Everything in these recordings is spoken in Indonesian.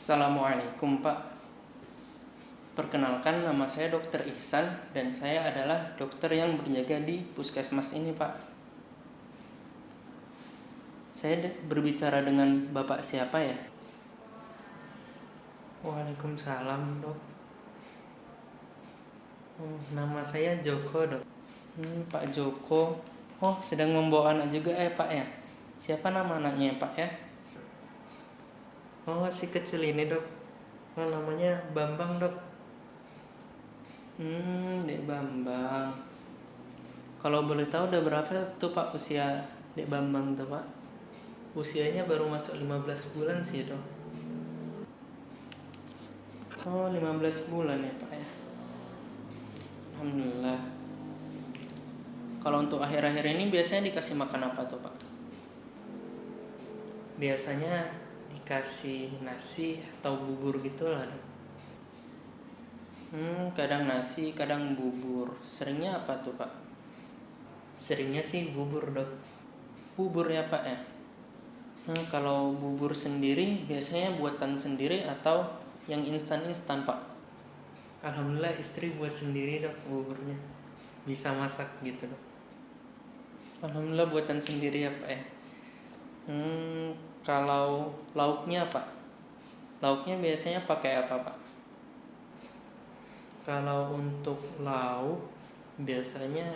Assalamualaikum Pak. Perkenalkan, nama saya Dr. Ihsan dan saya adalah dokter yang berjaga di puskesmas ini Pak. Saya berbicara dengan Bapak siapa ya? Waalaikumsalam dok. Nama saya Joko dok. Pak Joko. Oh, sedang membawa anak juga Pak ya? Siapa nama anaknya Pak ya? Oh, si kecil ini dok. Namanya Bambang dok. Dek Bambang. Kalau boleh tahu udah berapa tuh Pak usia Dek Bambang tuh Pak? Usianya baru masuk 15 bulan sih dok. Oh, 15 bulan ya Pak ya. Alhamdulillah. Kalau untuk akhir-akhir ini biasanya dikasih makan apa tuh Pak? Biasanya dikasih nasi atau bubur gitu lah dok. Kadang nasi, kadang bubur. Seringnya apa tuh Pak? Seringnya sih bubur dok. Bubur ya Pak ya. Kalau bubur sendiri biasanya buatan sendiri atau yang instan-instan Pak? Alhamdulillah istri buat sendiri dok buburnya. Bisa masak gitu dok. Alhamdulillah buatan sendiri ya Pak ya. Kalau lauknya Pak? Lauknya biasanya pakai apa Pak? Kalau untuk lauk biasanya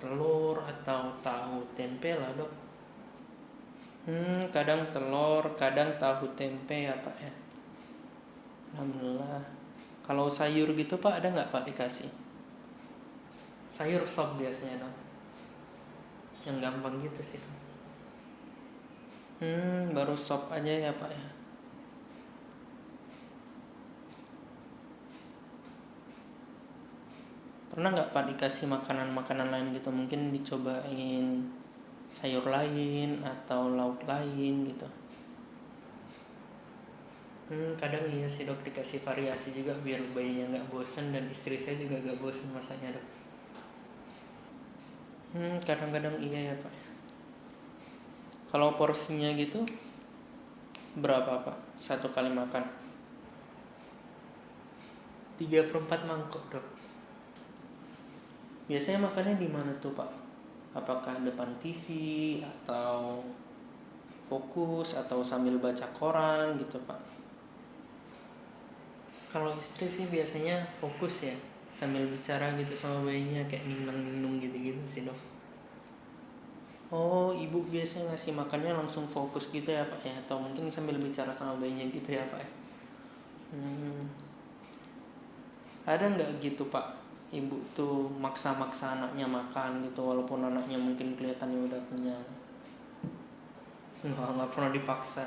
telur atau tahu tempe lah dok. Kadang telur, kadang tahu tempe ya Pak ya. Alhamdulillah. Kalau sayur gitu Pak ada nggak Pak dikasih? Sayur sop biasanya dok. Yang gampang gitu sih dok. Baru sop aja ya Pak ya. Pernah nggak Pak dikasih makanan-makanan lain gitu? Mungkin dicobain sayur lain atau lauk lain gitu. Kadang iya sih dok, dikasih variasi juga biar bayinya nggak bosan dan istri saya juga nggak bosan masaknya dok. Kadang-kadang iya ya Pak ya. Kalau porsinya gitu berapa Pak? Satu kali makan? 3/4 mangkok dok. Biasanya makannya di mana tuh Pak? Apakah depan TV atau fokus atau sambil baca koran gitu Pak? Kalau istri sih biasanya fokus ya, sambil bicara gitu sama bayinya kayak ningnung gitu-gitu sih dok. Oh, ibu biasanya ngasih makannya langsung fokus gitu ya Pak ya? Atau mungkin sambil bicara sama bayinya gitu ya Pak ya? Ada nggak gitu Pak? Ibu tuh maksa-maksa anaknya makan gitu walaupun anaknya mungkin kelihatannya udah kenyang. Nggak pernah dipaksa.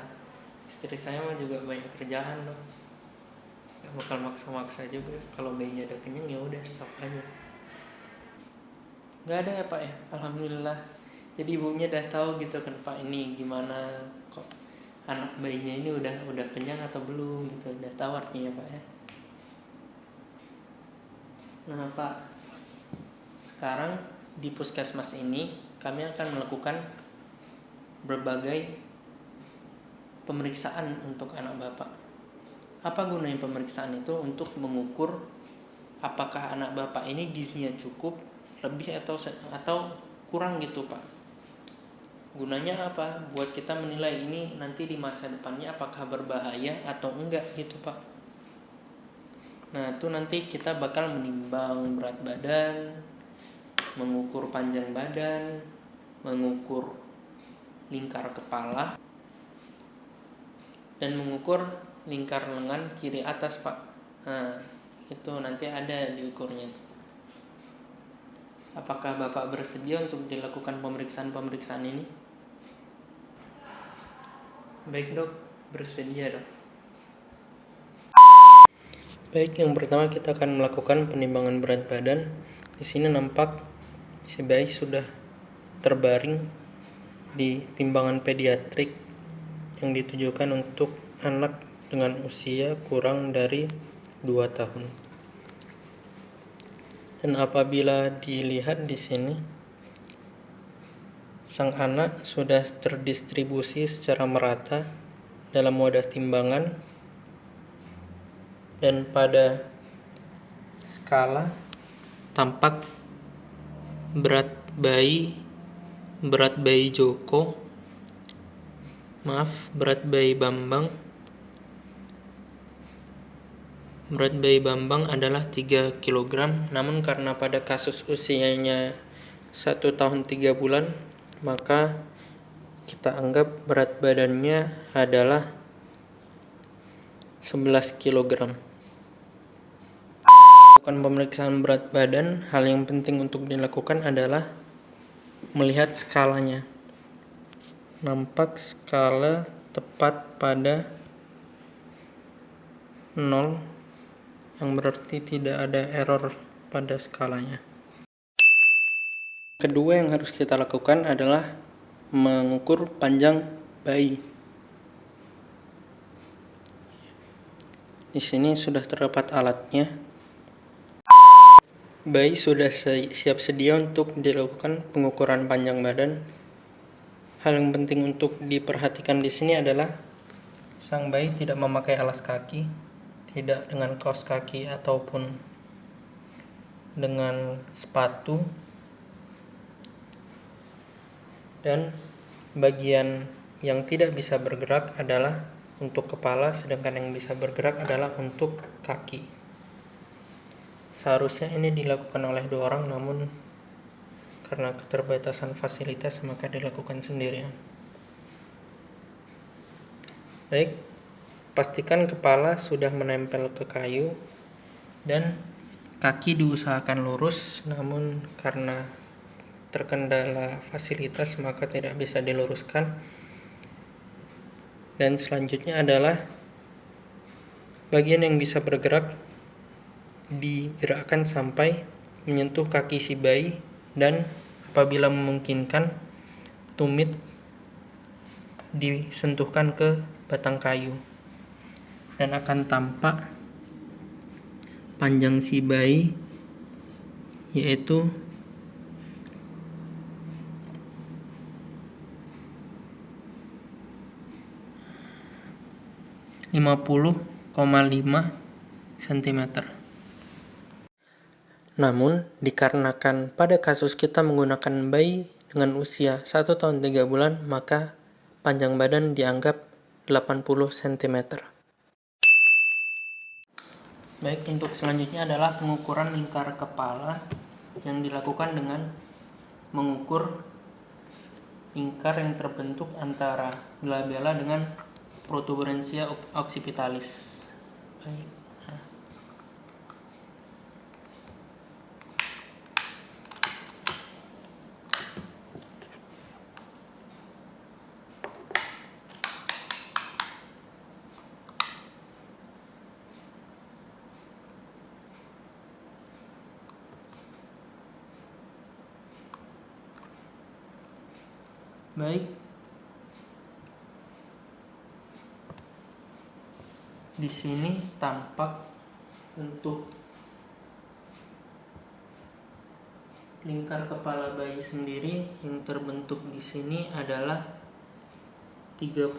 Istri saya mah juga banyak kerjaan dok. Gak bakal maksa-maksa juga. Kalau bayinya udah kenyang ya udah stop aja. Nggak ada ya Pak ya? Alhamdulillah. Jadi ibunya udah tahu gitu kan Pak, ini gimana kok anak bayinya ini udah kenyang atau belum gitu, udah tahu artinya Pak ya. Nah Pak, sekarang di puskesmas ini kami akan melakukan berbagai pemeriksaan untuk anak Bapak. Apa gunanya pemeriksaan itu? Untuk mengukur apakah anak Bapak ini gizinya cukup, lebih atau kurang gitu Pak. Gunanya apa? Buat kita menilai ini nanti di masa depannya apakah berbahaya atau enggak gitu Pak. Nah itu nanti kita bakal menimbang berat badan, mengukur panjang badan, mengukur lingkar kepala, dan mengukur lingkar lengan kiri atas Pak. Nah itu nanti ada diukurnya itu. Apakah Bapak bersedia untuk dilakukan pemeriksaan ini? Baik dok, bersedia dok. Baik, yang pertama kita akan melakukan penimbangan berat badan. Di sini nampak si bayi sudah terbaring di timbangan pediatrik yang ditujukan untuk anak dengan usia kurang dari 2 tahun. Dan apabila dilihat di sini, sang anak sudah terdistribusi secara merata dalam wadah timbangan Dan pada skala tampak berat bayi Bambang adalah 3 kg. Namun karena pada kasus usianya 1 tahun 3 bulan, maka kita anggap berat badannya adalah 11 kg. Bukan pemeriksaan berat badan, hal yang penting untuk dilakukan adalah melihat skalanya. Nampak skala tepat pada 0, yang berarti tidak ada error pada skalanya. Kedua yang harus kita lakukan adalah mengukur panjang bayi. Di sini sudah terdapat alatnya. Bayi sudah siap sedia untuk dilakukan pengukuran panjang badan. Hal yang penting untuk diperhatikan di sini adalah sang bayi tidak memakai alas kaki, tidak dengan kaos kaki ataupun dengan sepatu, dan bagian yang tidak bisa bergerak adalah untuk kepala, sedangkan yang bisa bergerak adalah untuk kaki. Seharusnya ini dilakukan oleh 2 orang, namun karena keterbatasan fasilitas maka dilakukan sendirian. Baik, pastikan kepala sudah menempel ke kayu dan kaki diusahakan lurus, namun karena terkendala fasilitas maka tidak bisa diluruskan. Dan selanjutnya adalah bagian yang bisa bergerak digerakkan sampai menyentuh kaki si bayi, dan apabila memungkinkan tumit disentuhkan ke batang kayu, dan akan tampak panjang si bayi yaitu 50,5 cm. Namun, dikarenakan pada kasus kita menggunakan bayi dengan usia 1 tahun 3 bulan, maka panjang badan dianggap 80 cm. Baik, untuk selanjutnya adalah pengukuran lingkar kepala yang dilakukan dengan mengukur lingkar yang terbentuk antara glabella dengan protuberansia occipitalis. Baik. Baik, di sini tampak untuk lingkar kepala bayi sendiri yang terbentuk di sini adalah 31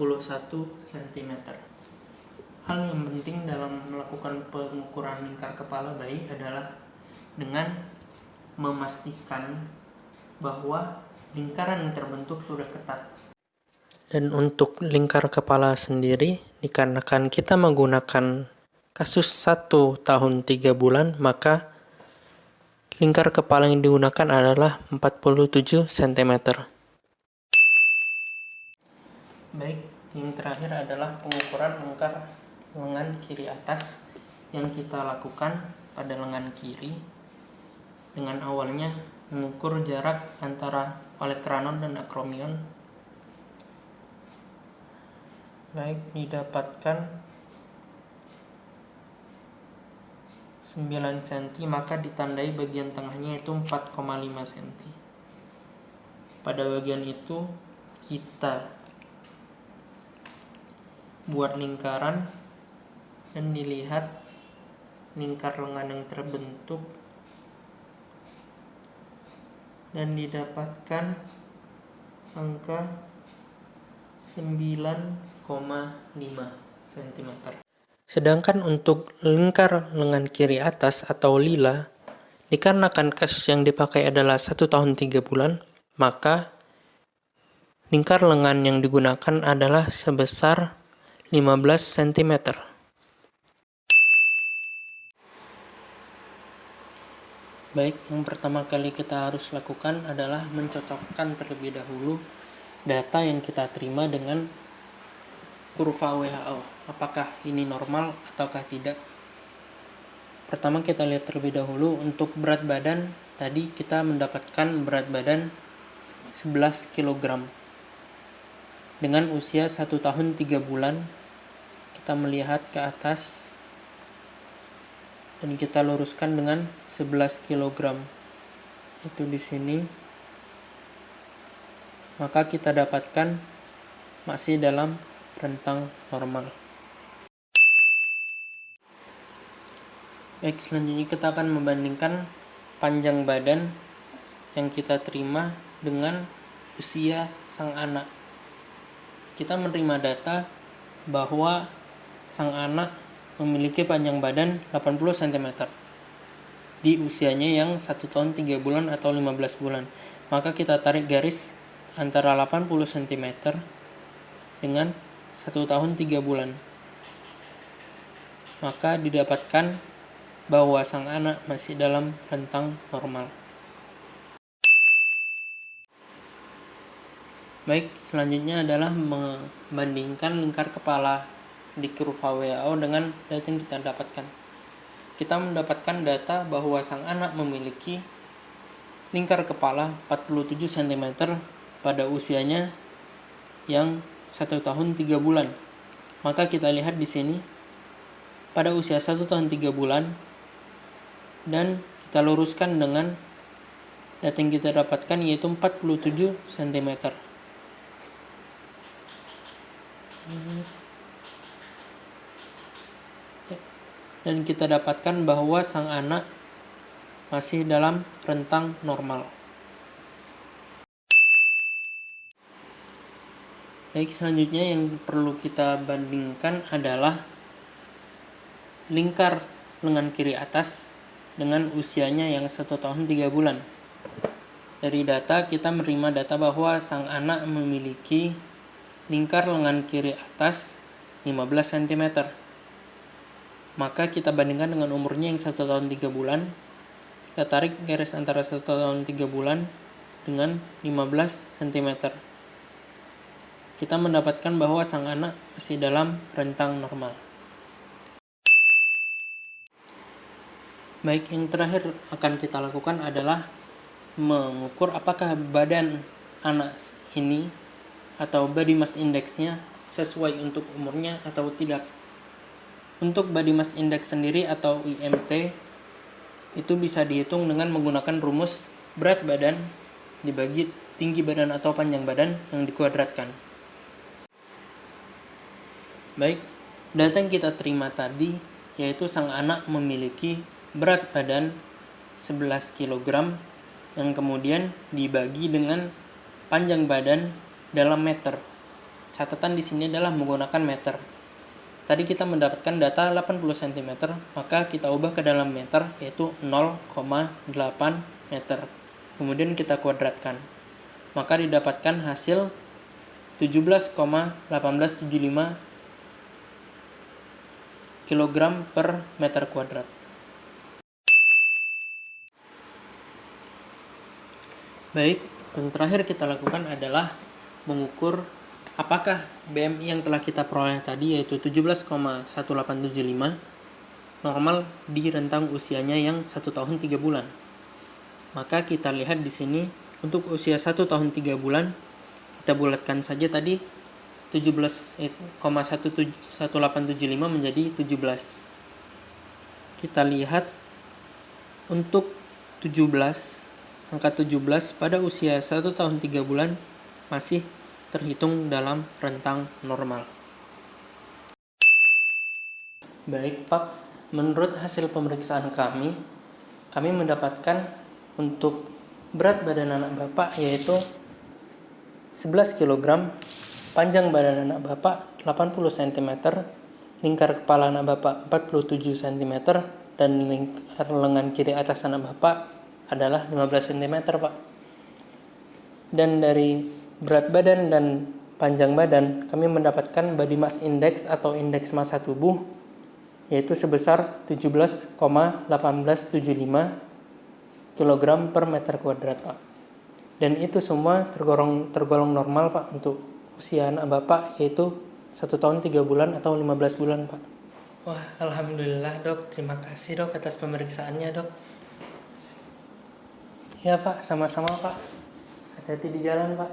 cm. Hal yang penting dalam melakukan pengukuran lingkar kepala bayi adalah dengan memastikan bahwa lingkaran yang terbentuk sudah ketat. Dan untuk lingkar kepala sendiri, dikarenakan kita menggunakan kasus 1 tahun 3 bulan, maka lingkar kepala yang digunakan adalah 47 cm. Baik, yang terakhir adalah pengukuran lingkar lengan kiri atas yang kita lakukan pada lengan kiri. Dengan awalnya mengukur jarak antara olecranon dan acromion. Baik, didapatkan 9 cm, maka ditandai bagian tengahnya itu 4,5 cm. Pada bagian itu kita buat lingkaran dan dilihat lingkar lengan yang terbentuk, dan didapatkan angka 9,5 cm. Sedangkan untuk lingkar lengan kiri atas atau lila, dikarenakan kasus yang dipakai adalah 1 tahun 3 bulan, maka lingkar lengan yang digunakan adalah sebesar 15 cm. Baik, yang pertama kali kita harus lakukan adalah mencocokkan terlebih dahulu data yang kita terima dengan kurva WHO. Apakah ini normal ataukah tidak? Pertama kita lihat terlebih dahulu untuk berat badan. Tadi kita mendapatkan berat badan 11 kg. Dengan usia 1 tahun 3 bulan, kita melihat ke atas dan kita luruskan dengan 11 kg. Itu di sini. Maka kita dapatkan masih dalam rentang normal. Baik, selanjutnya kita akan membandingkan panjang badan yang kita terima dengan usia sang anak. Kita menerima data bahwa sang anak memiliki panjang badan 80 cm di usianya yang 1 tahun 3 bulan atau 15 bulan. Maka kita tarik garis antara 80 cm dengan 1 tahun 3 bulan. Maka didapatkan bahwa sang anak masih dalam rentang normal. Baik, selanjutnya adalah membandingkan lingkar kepala di kurva WHO dengan data yang kita dapatkan. Kita mendapatkan data bahwa sang anak memiliki lingkar kepala 47 cm pada usianya yang 1 tahun 3 bulan. Maka kita lihat di sini pada usia 1 tahun 3 bulan dan kita luruskan dengan data yang kita dapatkan yaitu 47 cm. Dan kita dapatkan bahwa sang anak masih dalam rentang normal. Baik, selanjutnya yang perlu kita bandingkan adalah lingkar lengan kiri atas dengan usianya yang 1 tahun 3 bulan. Dari data kita menerima data bahwa sang anak memiliki lingkar lengan kiri atas 15 cm. Maka kita bandingkan dengan umurnya yang 1 tahun 3 bulan. Kita tarik garis antara 1 tahun 3 bulan dengan 15 cm. Kita mendapatkan bahwa sang anak masih dalam rentang normal. Baik, yang terakhir akan kita lakukan adalah mengukur apakah badan anak ini atau body mass index-nya sesuai untuk umurnya atau tidak. Untuk body mass index sendiri atau IMT itu bisa dihitung dengan menggunakan rumus berat badan dibagi tinggi badan atau panjang badan yang dikuadratkan. Baik, data yang kita terima tadi yaitu sang anak memiliki berat badan 11 kg yang kemudian dibagi dengan panjang badan dalam meter. Catatan di sini adalah menggunakan meter. Tadi kita mendapatkan data 80 cm, maka kita ubah ke dalam meter yaitu 0,8 meter. Kemudian kita kuadratkan. Maka didapatkan hasil 17,1875 kg per meter kuadrat. Baik, yang terakhir kita lakukan adalah mengukur apakah BMI yang telah kita peroleh tadi yaitu 17,1875 normal di rentang usianya yang 1 tahun 3 bulan. Maka kita lihat di sini untuk usia 1 tahun 3 bulan kita bulatkan saja tadi 17,1875 menjadi 17. Kita lihat untuk 17, angka 17 pada usia 1 tahun 3 bulan masih terhitung dalam rentang normal. Baik Pak, menurut hasil pemeriksaan kami mendapatkan untuk berat badan anak Bapak yaitu 11 kg, panjang badan anak Bapak 80 cm, lingkar kepala anak Bapak 47 cm dan lingkar lengan kiri atas anak Bapak adalah 15 cm, Pak. Dan dari berat badan dan panjang badan, kami mendapatkan body mass index atau indeks massa tubuh yaitu sebesar 17,1875 kg per meter kuadrat, Pak. Dan itu semua tergolong normal, Pak, untuk usia anak Bapak, yaitu 1 tahun 3 bulan atau 15 bulan, Pak. Wah, alhamdulillah, Dok. Terima kasih, Dok, atas pemeriksaannya, Dok. Ya, Pak, sama-sama, Pak. Hati-hati di jalan, Pak.